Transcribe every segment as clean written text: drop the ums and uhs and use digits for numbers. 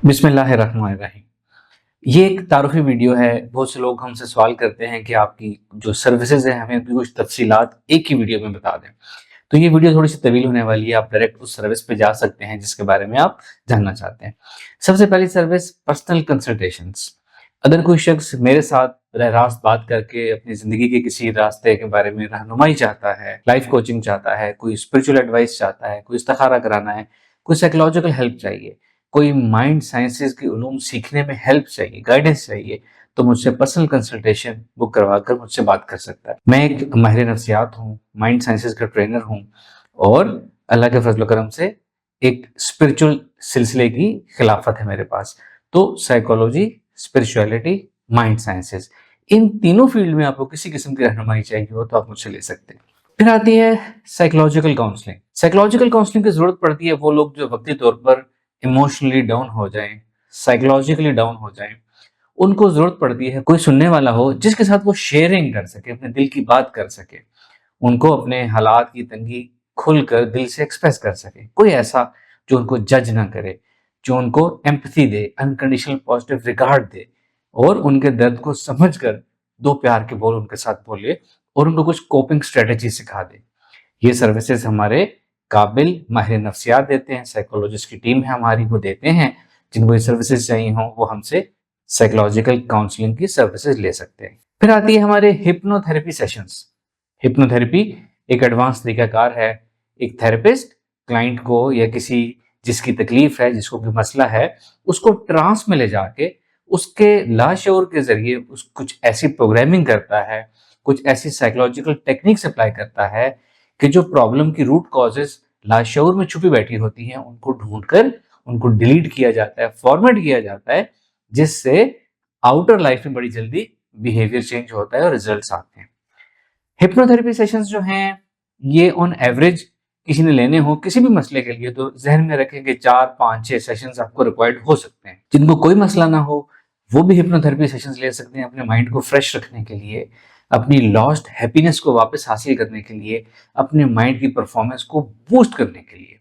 बिस्मिल्लाहिर्रहमानिर्रहीम। ये एक तारुफ़ी वीडियो है। बहुत से लोग हमसे सवाल करते हैं कि आपकी जो सर्विसेज़ हैं हमें उनकी कुछ तफ़सीलात एक ही वीडियो में बता दें। तो ये वीडियो थोड़ी-सी तवील होने वाली है, आप डायरेक्ट उस सर्विस पे जा सकते हैं जिसके बारे में आप जानना चाहते हैं। सबसे पहली सर्विस पर्सनल कंसल्टेशंस। अगर कोई शख्स मेरे साथ बरह रास्त बात करके अपनी ज़िंदगी के किसी रास्ते के बारे में रहनुमाई चाहता है, लाइफ़ कोचिंग चाहता है, कोई स्पिरिचुअल एडवाइस चाहता है, कोई इस्तिखारा कराना है, कोई साइकोलॉजिकल हेल्प चाहिए, कोई माइंड साइंसेज़ की उलूम सीखने में हेल्प चाहिए, गाइडेंस चाहिए, तो मुझसे पर्सनल कंसल्टेशन बुक करवा कर मुझसे बात कर सकता है। मैं एक माहिर नफ्सियात हूँ, माइंड साइंसेज़ का ट्रेनर हूँ और अल्लाह के फज़ल करम से एक स्पिरिचुअल सिलसिले की खिलाफत है मेरे पास। तो साइकोलॉजी, स्पिरिचुअलिटी, माइंड साइंसेज़, इन तीनों फील्ड में आपको किसी किस्म की रहनुमाई चाहिए हो तो आप मुझसे ले सकते हैं। फिर आती है साइकोलॉजिकल काउंसलिंग। साइकोलॉजिकल काउंसलिंग की ज़रूरत पड़ती है वो लोग जो वक्ती तौर पर इमोशनली डाउन हो जाएँ, साइकोलॉजिकली डाउन हो जाएँ। उनको ज़रूरत पड़ती है कोई सुनने वाला हो जिसके साथ वो शेयरिंग कर सके, अपने दिल की बात कर सके। उनको अपने हालात की तंगी खुलकर दिल से एक्सप्रेस कर सके। कोई ऐसा जो उनको जज ना करे, जो उनको एम्पैथी दे, अनकंडीशनल पॉजिटिव रिगार्ड दे और उनके दर्द को समझकर 2 प्यार के बोल उनके साथ बोले और उनको कुछ कोपिंग स्ट्रेटजी सिखा दे। ये सर्विसेज़ हमारे काबिल माहिर नफ्सियात देते हैं, साइकोलॉजिस्ट की टीम है हमारी, वो देते हैं। जिनको ये सर्विसेज़ चाहिए हों, वो हमसे साइकोलॉजिकल काउंसलिंग की सर्विसेज़ ले सकते हैं। फिर आती है हमारे हिप्नोथेरेपी सेशंस। हिप्नोथेरेपी एक एडवांस तरीकाकार है। एक थेरेपिस्ट क्लाइंट को या किसी जिसकी तकलीफ है, जिसको कोई मसला है, उसको ट्रांस में ले जाके उसके लाशऊर के ज़रिए उस कुछ ऐसी प्रोग्रामिंग करता है, कुछ ऐसी साइकोलॉजिकल टेक्निक्स अप्लाई करता है कि जो प्रॉब्लम की रूट कॉजेज़ लाशऊर में छुपी बैठी होती हैं, उनको ढूँढकर उनको डिलीट किया जाता है, फॉर्मेट किया जाता है, जिससे आउटर लाइफ में बड़ी जल्दी बिहेवियर चेंज होता है और रिजल्ट्स आते हैं। हिप्नोथेरेपी सेशंस जो हैं, ये ऑन एवरेज किसी ने लेने हो किसी भी मसले के लिए तो ज़हन में रखें कि 4, 5, 6 सेशंस आपको रिक्वायर्ड हो सकते हैं। जिनको कोई मसला ना हो, वो भी हिप्नोथेरेपी सेशंस ले सकते हैं अपने माइंड को फ्रेश रखने के लिए, अपनी लॉस्ट हैप्पीनेस को वापस हासिल करने के लिए, अपने माइंड की परफॉर्मेंस को बूस्ट करने के लिए।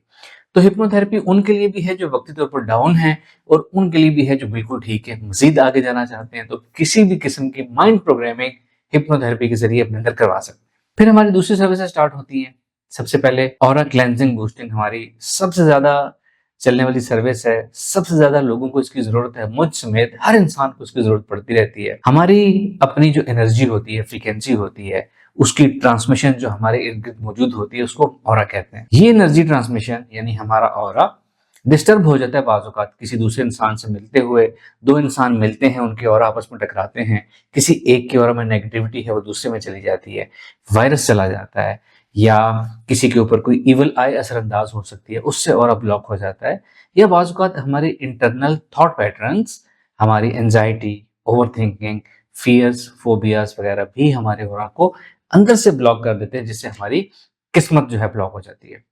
तो हिप्नोथेरेपी उनके लिए भी है जो वक्ती तौर पर डाउन है और उनके लिए भी है जो बिल्कुल ठीक है, मज़ीद आगे जाना चाहते हैं, तो किसी भी किस्म की माइंड प्रोग्रामिंग हिप्नोथेरेपी के ज़रिए अपने अंदर करवा सकते हैं। फिर हमारी दूसरी सर्विसेज स्टार्ट होती हैं। सबसे पहले ऑरा क्लेंजिंग बूस्टिंग हमारी सबसे ज़्यादा चलने वाली सर्विस है। सबसे ज़्यादा लोगों को इसकी ज़रूरत है, मुझ समेत हर इंसान को इसकी ज़रूरत पड़ती रहती है। हमारी अपनी जो एनर्जी होती है, फ्रीक्वेंसी होती है, उसकी ट्रांसमिशन जो हमारे इर्द-गिर्द मौजूद होती है, उसको ऑरा कहते हैं। ये एनर्जी ट्रांसमिशन यानी हमारा ऑरा डिस्टर्ब हो जाता है बाज़ औक़ात किसी दूसरे इंसान से मिलते हुए। 2 इंसान मिलते हैं, उनके ऑरा आपस में टकराते हैं, किसी एक के ऑरा में नेगेटिविटी है वो दूसरे में चली जाती है, वायरस चला जाता है या किसी के ऊपर कोई इविल आई असरअंदाज हो सकती है, उससे ऑरा ब्लॉक हो जाता है। या बाज़ औक़ात हमारे इंटरनल थॉट पैटर्न्स, हमारी एंग्ज़ायटी, ओवरथिंकिंग, फ़ियर्स, फ़ोबियाज़ वगैरह भी हमारे ऑरा को अंदर से ब्लॉक कर देते हैं, जिससे हमारी किस्मत जो है ब्लॉक हो जाती है।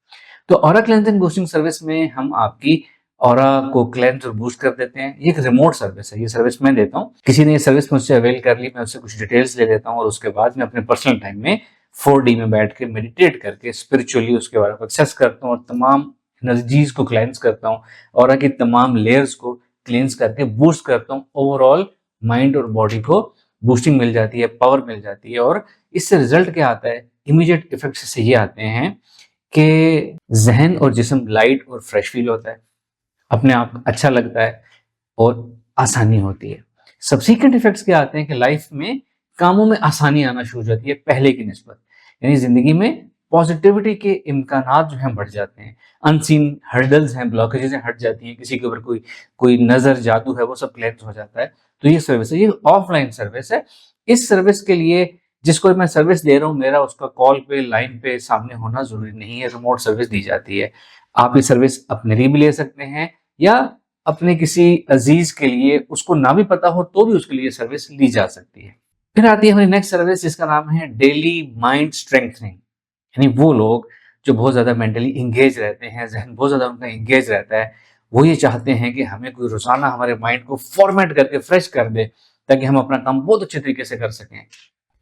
तो ऑरा क्लेंजिंग बूस्टिंग सर्विस में हम आपकी ऑरा को क्लेंज और बूस्ट कर देते हैं। ये एक रिमोट सर्विस है, ये सर्विस मैं देता हूँ। किसी ने ये सर्विस मुझसे अवेल कर ली, मैं उससे कुछ डिटेल्स ले लेता हूँ और उसके बाद मैं अपने पर्सनल टाइम में 4D में बैठ के मेडिटेट करके स्पिरिचुअली उसके बारे में एक्सेस करता हूँ और तमाम एनर्जीज को क्लेंज करता हूँ, ऑरा की तमाम लेयर्स को क्लेंज करके बूस्ट करता हूँ। ओवरऑल माइंड और बॉडी को बूस्टिंग मिल जाती है, पावर मिल जाती है और इससे रिजल्ट क्या आता है? इमीडिएट इफेक्ट्स इससे ये आते हैं कि ज़हन और जिस्म लाइट और फ्रेश फील होता है, अपने आप अच्छा लगता है और आसानी होती है। सब्सीक्वेंट इफेक्ट्स क्या आते हैं कि लाइफ में कामों में आसानी आना शुरू हो जाती है पहले की निस्बत, यानी ज़िंदगी में पॉजिटिविटी के इम्कानात जो हैं बढ़ जाते हैं, अनसीन हर्डल्स हैं, ब्लॉकेजेस हैं, हट जाती हैं, किसी के ऊपर कोई नज़र जादू है वो सब क्लियर हो जाता है। तो ये सर्विस है, ये ऑफलाइन सर्विस है। इस सर्विस के लिए जिसको मैं सर्विस दे रहा हूँ, मेरा उसका कॉल पे, लाइन पे सामने होना ज़रूरी नहीं है, रिमोट सर्विस दी जाती है। आप ये सर्विस अपने लिए भी ले सकते हैं या अपने किसी अजीज़ के लिए, उसको ना भी पता हो तो भी उसके लिए सर्विस ली जा सकती है। फिर आती है हमारी नेक्स्ट सर्विस जिसका नाम है डेली माइंड स्ट्रेंथनिंग। यानी वो लोग जो बहुत ज़्यादा मेंटली एंगेज रहते हैं, ज़हन बहुत ज़्यादा उनका एंगेज रहता है, वो ये चाहते हैं कि हमें कोई रोज़ाना हमारे माइंड को फॉर्मेट करके फ्रेश कर दे ताकि हम अपना काम बहुत अच्छे तरीके से कर सकें।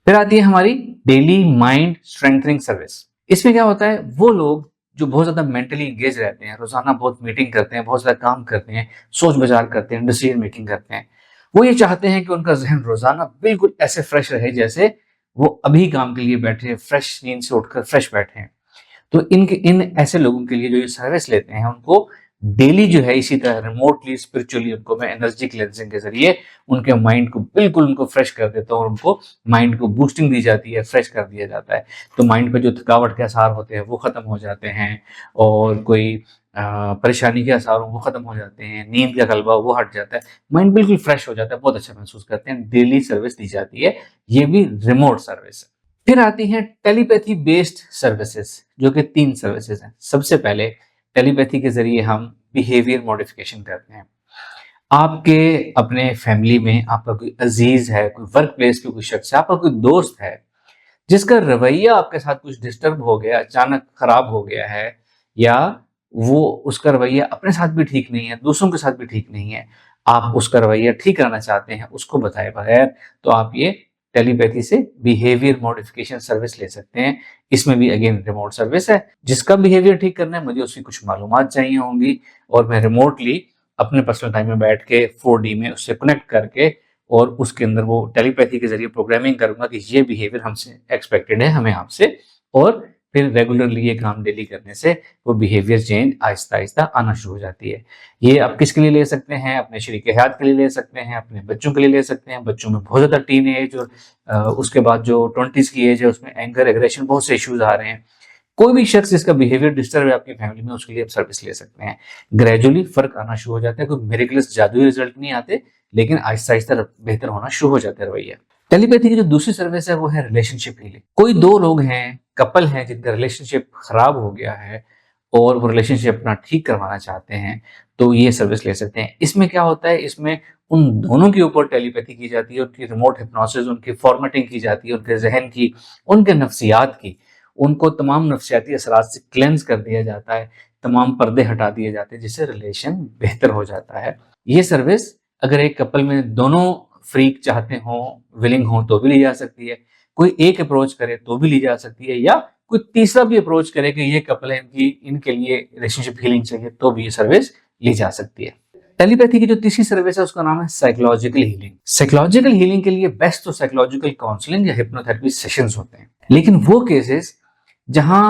फिर आती है हमारी डेली माइंड स्ट्रेंथनिंग सर्विस। इसमें क्या होता है, वो लोग जो बहुत ज़्यादा मेंटली एंगेज रहते हैं, रोज़ाना बहुत मीटिंग करते हैं, बहुत ज़्यादा काम करते हैं, सोच-विचार करते हैं, डिसीजन मेकिंग करते हैं। वो ये चाहते हैं कि उनका ज़हन रोज़ाना बिल्कुल ऐसे फ्रेश रहे जैसे वो अभी काम के लिए बैठे हैं, फ्रेश नींद से उठकर फ्रेश बैठे हैं। तो इन ऐसे लोगों के लिए जो ये सर्विस लेते हैं, उनको डेली जो है इसी तरह रिमोटली स्पिरिचुअली उनको मैं एनर्जी क्लेंजिंग के ज़रिए उनके माइंड को बिल्कुल उनको फ्रेश कर देता हूँ और उनको माइंड को बूस्टिंग दी जाती है, फ्रेश कर दिया जाता है। तो माइंड पे जो थकावट के आसार होते हैं वो ख़त्म हो जाते हैं और कोई परेशानी के आसार हो वो ख़त्म हो जाते हैं, नींद का गलबा वो हट जाता है, माइंड बिल्कुल फ्रेश हो जाता है, बहुत अच्छा महसूस करते हैं। डेली सर्विस दी जाती है, ये भी रिमोट सर्विस है। फिर आती हैं टेलीपैथी बेस्ड सर्विसेज, जो कि 3 सर्विसेज हैं। सबसे पहले टेलीपैथी के ज़रिए हम बिहेवियर मॉडिफिकेशन करते हैं। आपके अपने फैमिली में आपका कोई अजीज है, कोई वर्क प्लेस पे कोई शख्स है, आपका कोई दोस्त है जिसका रवैया आपके साथ कुछ डिस्टर्ब हो गया, अचानक खराब हो गया है, या वो उसका रवैया अपने साथ भी ठीक नहीं है, दूसरों के साथ भी ठीक नहीं है, आप उसका रवैया ठीक करना चाहते हैं उसको बताए बगैर, तो आप ये टेलीपैथी से बिहेवियर मॉडिफिकेशन सर्विस ले सकते हैं। इसमें भी अगेन रिमोट सर्विस है। जिसका बिहेवियर ठीक करना है, मुझे उसकी कुछ मालूमात चाहिए होंगी और मैं रिमोटली अपने पर्सनल टाइम में बैठ के 4D में उससे कनेक्ट करके और उसके अंदर वो टेलीपैथी के जरिए प्रोग्रामिंग करूंगा कि ये बिहेवियर हमसे एक्सपेक्टेड है, हमें आपसे, और फिर रेगुलरली ये काम डेली करने से वो बिहेवियर चेंज आहिस्ता आहिस्ता आना शुरू हो जाती है। ये आप किसके लिए ले सकते हैं? अपने शरीक हयात के लिए ले सकते हैं, अपने बच्चों के लिए ले सकते हैं। बच्चों में बहुत ज़्यादा टीन एज और उसके बाद जो 20s की एज है उसमें एंगर, एग्रेशन, बहुत से इश्यूज आ रहे हैं। कोई भी शख्स जिसका बिहेवियर डिस्टर्ब है आपकी फैमिली में, उसके लिए आप सर्विस ले सकते हैं। ग्रेजुअली फर्क आना शुरू हो जाता है, कोई मिरेकलस जादुई रिजल्ट नहीं आते, लेकिन आहिस्ता आहिस्ता बेहतर होना शुरू हो जाता है रवैया। टेलीपैथी की जो दूसरी सर्विस है वो है रिलेशनशिप हीलिंग। कोई 2 लोग हैं, कपल हैं जिनका रिलेशनशिप खराब हो गया है और वो रिलेशनशिप अपना ठीक करवाना चाहते हैं, तो ये सर्विस ले सकते हैं। इसमें क्या होता है, इसमें उन दोनों के ऊपर टेलीपैथी की जाती है, उनकी रिमोट हिप्नोसिस, उनकी फॉर्मेटिंग की जाती है, उनके जहन की, उनके नफ्सियात की, उनको तमाम नफ्सियाती असरात से क्लेंस कर दिया जाता है, तमाम पर्दे हटा दिए जाते हैं, जिससे रिलेशन बेहतर हो जाता है। ये सर्विस अगर एक कपल में दोनों फ्रीक चाहते हों, विलिंग हों, तो भी ली जा सकती है। कोई एक अप्रोच करे तो भी ली जा सकती है, या कोई तीसरा भी अप्रोच करे कि ये कपल है, इनके लिए रिलेशनशिप हीलिंग चाहिए, तो भी ये सर्विस ली जा सकती है। टेलीपैथी की जो तीसरी सर्विस है उसका नाम है साइकोलॉजिकल हीलिंग। साइकोलॉजिकल हीलिंग के लिए बेस्ट तो साइकोलॉजिकल काउंसलिंग या हिप्नोथेरेपी सेशंस होते हैं, लेकिन वो केसेस जहां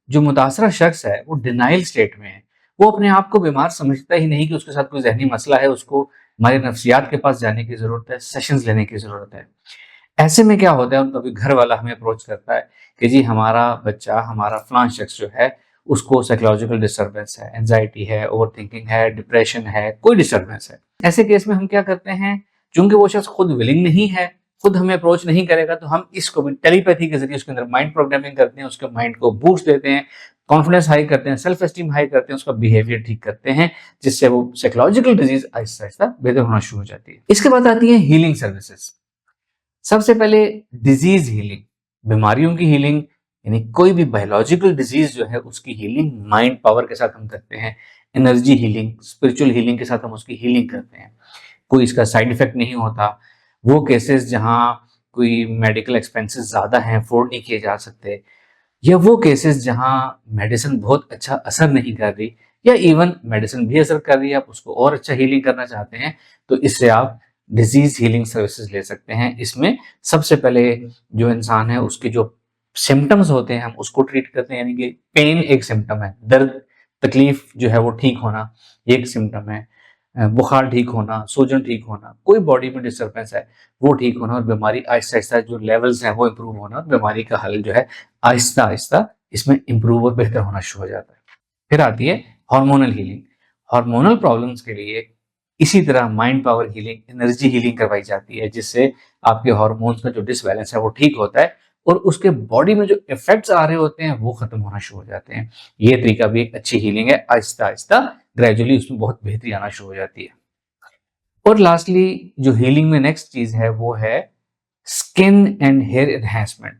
जो मुतासरा शख्स है वो डिनाइल स्टेट में है, वो अपने आप को बीमार समझता ही नहीं कि उसके साथ कोई जहनी मसला है, उसको हमारे नफ्सियात के पास जाने की जरूरत है, सेशंस लेने की जरूरत है। ऐसे में क्या होता है, उनका भी घर वाला हमें अप्रोच करता है कि जी हमारा बच्चा, हमारा फलां शख्स जो है उसको साइकोलॉजिकल डिस्टर्बेंस है, एंजाइटी है, ओवर थिंकिंग है, डिप्रेशन है, कोई डिस्टर्बेंस है। ऐसे केस में हम क्या करते हैं, चूंकि वो शख्स खुद विलिंग नहीं है, खुद हमें अप्रोच नहीं करेगा, तो हम इसको भी टेलीपैथी के जरिए उसके अंदर माइंड प्रोग्रामिंग करते हैं, उसके माइंड को बूस्ट देते हैं, कॉन्फिडेंस हाई करते हैं, सेल्फ एस्टीम हाई करते हैं, उसका बिहेवियर ठीक करते हैं, जिससे वो साइकोलॉजिकल डिजीज आहिस्ता आहिस्ता बेहतर होना शुरू हो जाती है। इसके बाद आती है हीलिंग सर्विसेज। सबसे पहले डिजीज हीलिंग, बीमारियों की हीलिंग, यानी कोई भी बायोलॉजिकल डिजीज जो है उसकी हीलिंग माइंड पावर के साथ हम करते हैं। एनर्जी हीलिंग, स्पिरिचुअल हीलिंग के साथ हम उसकी हीलिंग करते हैं। कोई इसका साइड इफेक्ट नहीं होता। वो केसेस जहां कोई मेडिकल एक्सपेंसेस ज़्यादा हैं, अफोर्ड नहीं किए जा सकते, या वो केसेस जहां मेडिसिन बहुत अच्छा असर नहीं कर रही, या इवन मेडिसिन भी असर कर रही है, आप उसको और अच्छा हीलिंग करना चाहते हैं, तो इससे आप डिजीज हीलिंग सर्विसेज ले सकते हैं। इसमें सबसे पहले जो इंसान है उसके जो सिम्टम्स होते हैं हम उसको ट्रीट करते हैं, यानी कि पेन एक सिम्टम है, दर्द तकलीफ जो है वो ठीक होना एक सिम्टम है, बुखार ठीक होना, सूजन ठीक होना, कोई बॉडी में डिस्टर्बेंस है वो ठीक होना, और बीमारी आहिस्ता आहिस्ता जो लेवल्स हैं वो इम्प्रूव होना, और बीमारी का हल जो है आहिस्ता आहिस्ता इसमें इम्प्रूव और बेहतर होना शुरू हो जाता है। फिर आती है हार्मोनल हीलिंग। हार्मोनल प्रॉब्लम्स के लिए इसी तरह mind power healing, energy healing करवाई जाती है, जिससे आपके हार्मोन्स का जो डिसबैलेंस है वो ठीक होता है और उसके बॉडी में जो इफेक्ट्स आ रहे होते हैं वो खत्म होना शुरू हो जाते हैं। ये तरीका भी एक अच्छी हीलिंग है, आहिस्ता आहिस्ता ग्रेजुअली उसमें बहुत बेहतरी आना शुरू हो जाती है। और लास्टली जो हीलिंग में नेक्स्ट चीज है वो है skin and hair enhancement.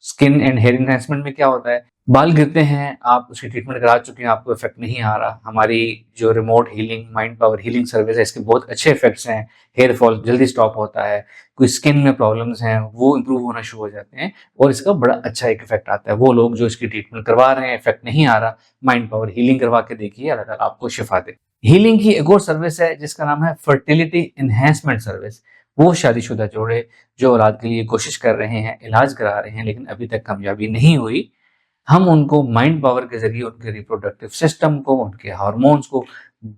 Skin and hair enhancement में क्या होता है, बाल गिरते हैं, आप उसकी ट्रीटमेंट करा चुके हैं, आपको इफेक्ट नहीं आ रहा। हमारी जो remote healing, mind power healing service है, इसके बहुत अच्छे इफेक्ट्स हैं। हेयर फॉल जल्दी स्टॉप होता है, कोई स्किन में प्रॉब्लम्स हैं वो इंप्रूव होना शुरू हो जाते हैं और इसका बड़ा अच्छा एक इफेक्ट आता है। वो लोग जो इसकी ट्रीटमेंट करवा रहे हैं, इफेक्ट नहीं आ रहा, माइंड पावर हीलिंग करवा के देखिए, अल्लाह ताला आपको शिफा दे। हीलिंग की एक और सर्विस है जिसका नाम है फर्टिलिटी एनहेंसमेंट सर्विस। वो शादीशुदा जोड़े जो औलाद के लिए कोशिश कर रहे हैं, इलाज करा रहे हैं, लेकिन अभी तक कामयाबी नहीं हुई, हम उनको माइंड पावर के जरिए उनके रिप्रोडक्टिव सिस्टम को, उनके हार्मोन्स को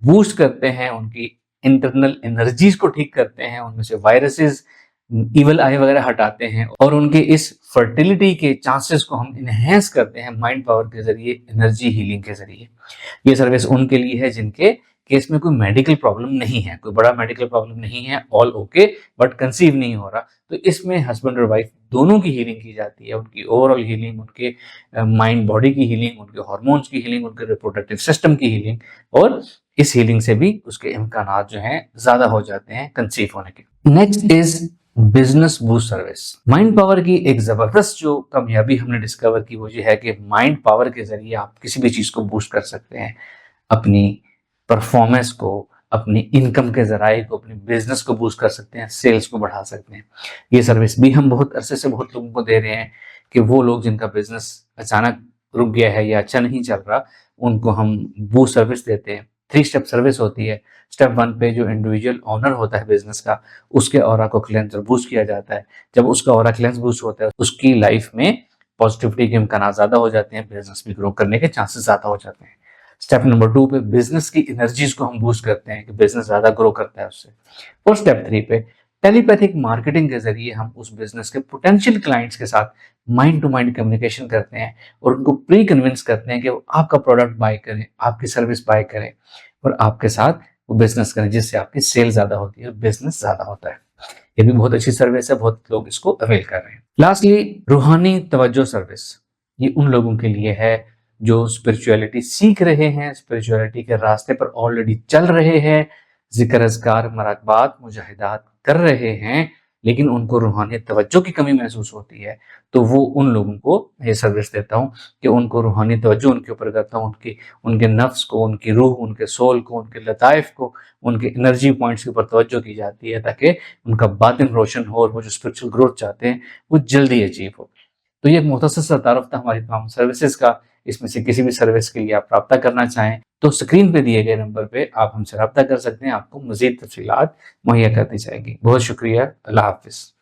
बूस्ट करते हैं, उनकी इंटरनल एनर्जीज को ठीक करते हैं, उनमें से वायरसेस, इवल आई वगैरह हटाते हैं और उनके इस फर्टिलिटी के चांसेस को हम इनहेंस करते हैं माइंड पावर के जरिए, एनर्जी हीलिंग के जरिए। ये सर्विस उनके लिए है जिनके केस में कोई मेडिकल प्रॉब्लम नहीं है, कोई बड़ा मेडिकल प्रॉब्लम नहीं है, ऑल ओके, बट कंसीव नहीं हो रहा। तो इसमें हस्बैंड और वाइफ दोनों की हीलिंग की जाती है, उनकी ओवरऑल हीलिंग, उनके माइंड बॉडी की हीलिंग, उनके हार्मोन्स की हीलिंग, उनके रिप्रोडक्टिव सिस्टम की हीलिंग, और इस हीलिंग से भी उसके इम्कानात जो हैं ज्यादा हो जाते हैं कंसीव होने के। Next is business boost service. Mind power की एक जबरदस्त जो कामयाबी हमने डिस्कवर की वो ये है कि माइंड पावर के जरिए आप किसी भी चीज को बूस्ट कर सकते हैं, अपनी परफॉर्मेंस को, अपनी इनकम के जराए को, अपने बिजनेस को बूस्ट कर सकते हैं, सेल्स को बढ़ा सकते हैं। ये सर्विस भी हम बहुत अरसे से बहुत लोगों को दे रहे हैं कि वो लोग जिनका बिजनेस अचानक रुक गया है या अच्छा नहीं चल रहा, उनको हम बूस्ट सर्विस देते हैं। 3 स्टेप सर्विस होती है। स्टेप 1 पे जो इंडिविजुअल ओनर होता है बिजनेस का, उसके ऑरा को क्लेंज और बूस्ट किया जाता है। जब उसका ऑरा क्लेंज बूस्ट होता है, उसकी लाइफ में पॉजिटिविटी के इम्कान ज्यादा हो जाते हैं, बिजनेस भी ग्रो करने के चांसेस ज्यादा हो जाते हैं। स्टेप नंबर 2 पे बिजनेस की एनर्जीज को हम बूस्ट करते हैं कि बिजनेस ज्यादा ग्रो करता है उससे। और स्टेप 3 पे टेलीपैथिक मार्केटिंग के जरिए हम उस बिजनेस के पोटेंशियल क्लाइंट्स के साथ माइंड टू माइंड कम्युनिकेशन करते हैं और उनको प्री कन्विंस करते हैं कि वो आपका प्रोडक्ट बाय करें, आपकी सर्विस बाय करें और आपके साथ वो बिजनेस करें, जिससे आपकी सेल ज्यादा होती है, बिजनेस ज्यादा होता है। ये भी बहुत अच्छी सर्विस है, बहुत लोग इसको अवेल कर रहे हैं। लास्टली, रूहानी तवज्जो सर्विस। ये उन लोगों के लिए है जो स्पिरिचुअलिटी सीख रहे हैं, स्पिरिचुअलिटी के रास्ते पर ऑलरेडी चल रहे हैं, जिक्र अज़कार, मराक़बात, मुजाहिदात कर रहे हैं, लेकिन उनको रूहानियत तवज्जो की कमी महसूस होती है। तो वो उन लोगों को ये सर्विस देता हूँ कि उनको रूहानी तवज्जो उनके ऊपर करता हूँ, उनके नफ्स को, उनकी रूह, उनके सोल को, उनके लताइफ को, उनके एनर्जी पॉइंट्स के ऊपर तवज्जो की जाती है ताकि उनका बातिन रोशन हो और वो जो स्पिरिचुअल ग्रोथ चाहते हैं वो जल्दी अचीव हो। तो ये एक मुख्तसर सा तारुफ था हमारी तमाम सर्विसेज का। इसमें से किसी भी सर्विस के लिए आप रब्ता करना चाहें तो स्क्रीन पे दिए गए नंबर पे आप हमसे रब्ता कर सकते हैं, आपको मजीद तफसीलात मुहैया कर दी जाएगी। बहुत शुक्रिया, अल्लाह हाफिज।